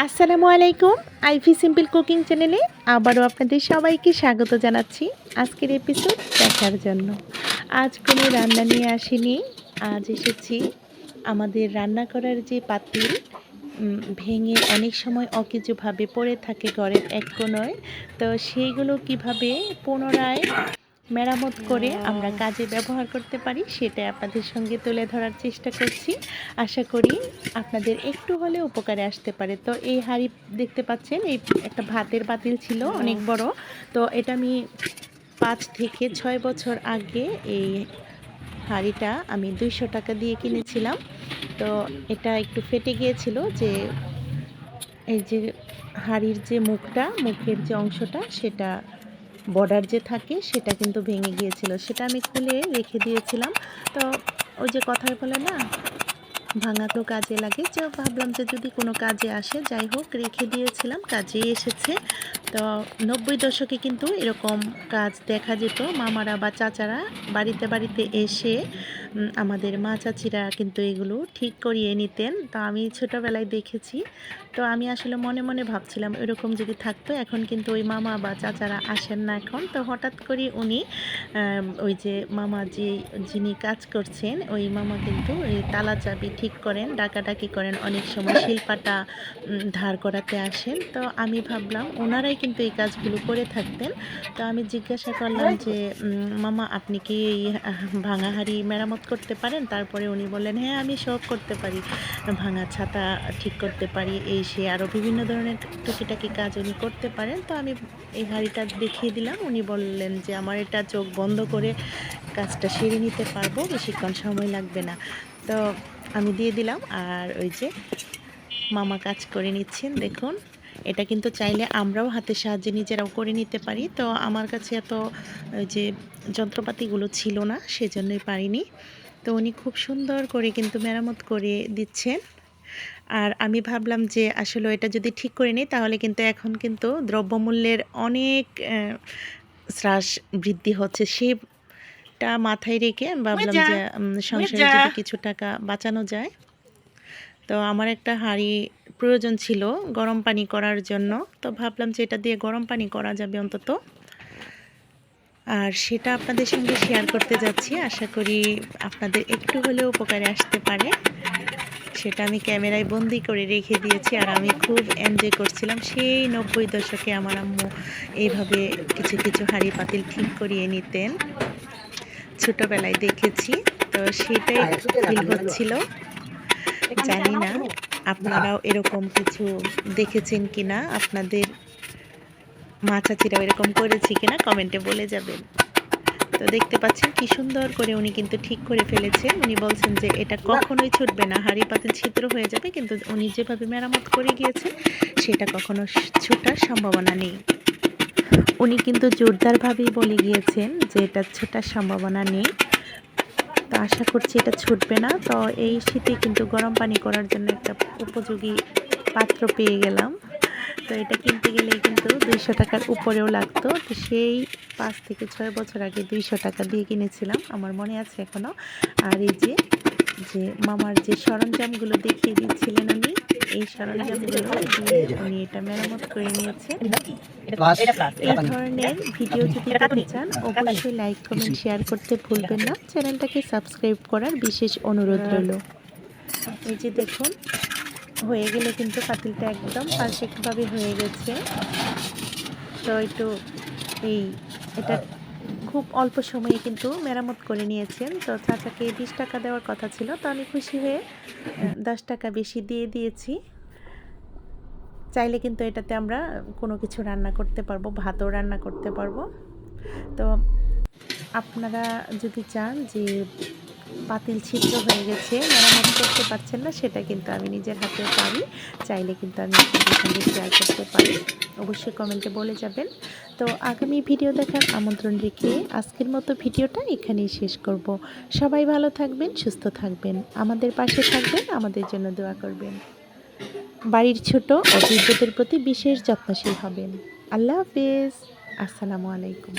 আসসালামু আলাইকুম। Ivy simple cooking চ্যানেলে আবারও আপনাদের সবাইকে স্বাগত জানাচ্ছি আজকের এপিসোড দেখার জন্য। আজ কোনো রান্না নিয়ে আসিনি। আজ এসেছি আমাদের রান্না করার যে পাতিল ভেঙে অনেক সময় অকেজোভাবে পড়ে থাকে ঘরের এক কোণায়। তো সেইগুলো কিভাবে পুনরায় মেরামত করে আমরা কাজে ব্যবহার করতে পারি সেটা আপনাদের সঙ্গে তুলে ধরার চেষ্টা করছি। আশা করি আপনাদের একটু হলেও উপকারে আসতে পারে। তো এই হাঁড়ি দেখতে পাচ্ছেন, এই একটা ভাতের পাতিল ছিল অনেক বড়। তো এটা আমি ৫ থেকে ৬ বছর আগে এই হাঁড়িটা আমি ২০০ টাকা দিয়ে কিনেছিলাম। তো এটা একটু ফেটে গিয়েছিল, যে এই যে হাঁড়ির যে মুখের যে অংশটা, সেটা বর্ডার যে থাকে সেটা কিন্তু ভেঙে গিয়েছিল। সেটা আমি খুলে রেখে দিয়েছিলাম। তো ওই যে কথায় বলে না, ভাঙা তো কাজে লাগে, যে ভাবলাম যে যদি কোনো কাজে আসে, যাই হোক রেখে দিয়েছিলাম, কাজেই এসেছে। তো ৯০ দশকে কিন্তু এরকম কাজ দেখা যেত। মামারা বা চাচারা বাড়িতে বাড়িতে এসে আমাদের মা চাচিরা কিন্তু এগুলো ঠিক করিয়ে নিতেন। তো আমি ছোটোবেলায় দেখেছি। তো আমি আসলে মনে মনে ভাবছিলাম এরকম যদি থাকতো। এখন কিন্তু ওই মামা বা চাচারা আসেন না এখন। তো হঠাৎ করে উনি ওই যে মামা যিনি কাজ করছেন, ওই মামা কিন্তু ওই তালা চাবি ঠিক করেন, ডাকাডাকি করেন, অনেক সময় শিলপাটা ধার করাতে আসেন। তো আমি ভাবলাম ওনারাই কিন্তু এই কাজগুলো করে থাকতেন। তো আমি জিজ্ঞাসা করলাম যে মামা, আপনি কি এই ভাঙা হাঁড়ি মেরামত করতে পারেন? তারপরে উনি বললেন, হ্যাঁ আমি সব করতে পারি, ভাঙা ছাতা ঠিক করতে পারি, এই সে আরও বিভিন্ন ধরনের টুকিটাকি কাজ উনি করতে পারেন। তো আমি এই হাঁড়িটা দেখিয়ে দিলাম। উনি বললেন যে আমার এটা চোখ বন্ধ করে কাজটা সেরে নিতে পারবো, বেশিক্ষণ সময় লাগবে না। তো আমি দিয়ে দিলাম। আর ওই যে মামা কাজ করে নিচ্ছেন, দেখুন। এটা কিন্তু চাইলে আমরাও হাতের সাহায্যে নিজেরাও করে নিতে পারি। তো আমার কাছে এত ওই যে যন্ত্রপাতিগুলো ছিল না, সেজন্যই পারিনি। তো উনি খুব সুন্দর করে কিন্তু মেরামত করে দিচ্ছেন। আর আমি ভাবলাম যে আসলে এটা যদি ঠিক করে নিই, তাহলে কিন্তু এখন কিন্তু দ্রব্যমূল্যের অনেক হ্রাস বৃদ্ধি হচ্ছে। সেটা মাথায় রেখে আমি ভাবলাম যে সংসারে যদি কিছু টাকা বাঁচানো যায়। তো আমার একটা হাঁড়ি প্রয়োজন ছিল গরম পানি করার জন্য। তো ভাবলাম যে এটা দিয়ে গরম পানি করা যাবে অন্তত। আর সেটা আপনাদের সঙ্গে শেয়ার করতে যাচ্ছি। আশা করি আপনাদের একটু হলেও উপকারে আসতে পারে। সেটা আমি ক্যামেরায় বন্দি করে রেখে দিয়েছি। আর আমি খুব এনজয় করছিলাম। সেই ৯০ দশকে আমার আম্মু এইভাবে কিছু কিছু হাঁড়ি পাতিল ঠিক করিয়ে নিতেন, ছোটোবেলায় দেখেছি। তো সেটাই ফিল হচ্ছিল। জানি না আপনারাও এরকম কিছু দেখেছেন কিনা, আপনাদের মা চাচিরাও এরকম করেছে কিনা কমেন্টে বলে যাবেন। তো দেখতে পাচ্ছেন কি সুন্দর করে উনি কিন্তু ঠিক করে ফেলেছেন। উনি বলছেন যে এটা কখনোই ছুটবে না, হাঁড়ি পাতিল ছিদ্র হয়ে যাবে, কিন্তু উনি যেভাবে মেরামত করে গিয়েছেন সেটা কখনো ছুটার সম্ভাবনা নেই। উনি কিন্তু জোরদারভাবেই বলে গিয়েছেন যে এটা ছোটার সম্ভাবনা নেই। তো আশা করছি এটা ছুটবে না। তো এই শীতে কিন্তু গরম পানি করার জন্য একটা উপযোগী পাত্র পেয়ে গেলাম। তো এটা কিনতে গেলে কিন্তু ২০০ টাকার উপরেও লাগতো। তো সেই ৫ থেকে ৬ বছর আগে ২০০ টাকা দিয়ে কিনেছিলাম, আমার মনে আছে এখনও। আর এই যে মামার যে সরঞ্জামগুলো দেখিয়ে দিচ্ছিলেন উনি, এই সরঞ্জামগুলো দিয়ে উনি এটা মেরামত করে নিয়েছে। এই ধরনের ভিডিও যদি পেতে চান, অবশ্যই লাইক কমেন্ট শেয়ার করতে ভুলবেন না। চ্যানেলটাকে সাবস্ক্রাইব করার বিশেষ অনুরোধ রইল। এই যে দেখুন, হয়ে গেলে কিন্তু পাতিলটা একদম পারফেক্টভাবে হয়ে গেছে। তো এটা খুব অল্প সময়ে কিন্তু মেরামত করে নিয়েছেন। তো চাচাকে ২০ টাকা দেওয়ার কথা ছিল, তো আমি খুশি হয়ে ১০ টাকা বেশি দিয়ে দিয়েছি। চাইলে কিন্তু এটাতে আমরা কোনো কিছু রান্না করতে পারবো, ভাতও রান্না করতে পারবো। তো আপনারা যদি চান যে পাতিল ছিদ্র হয়ে গেছে, মেরামত করতে পারছেন না, সেটা কিন্তু আমি নিজের হাতেও পারি, চাইলে কিন্তু আমি আপনাদের সঙ্গে শেয়ার করতে পারি। অবশ্যই কমেন্টে বলে যাবেন। তো আগামী ভিডিও দেখার আমন্ত্রণ রেখে আজকের মতো ভিডিওটা এখানেই শেষ করব। সবাই ভালো থাকবেন, সুস্থ থাকবেন, আমাদের পাশে থাকবেন, আমাদের জন্য দোয়া করবেন। বাড়ির ছোট ও বৃদ্ধদের প্রতি বিশেষ যত্নশীল হবেন। আল্লাহ হাফেজ। আসসালামু আলাইকুম।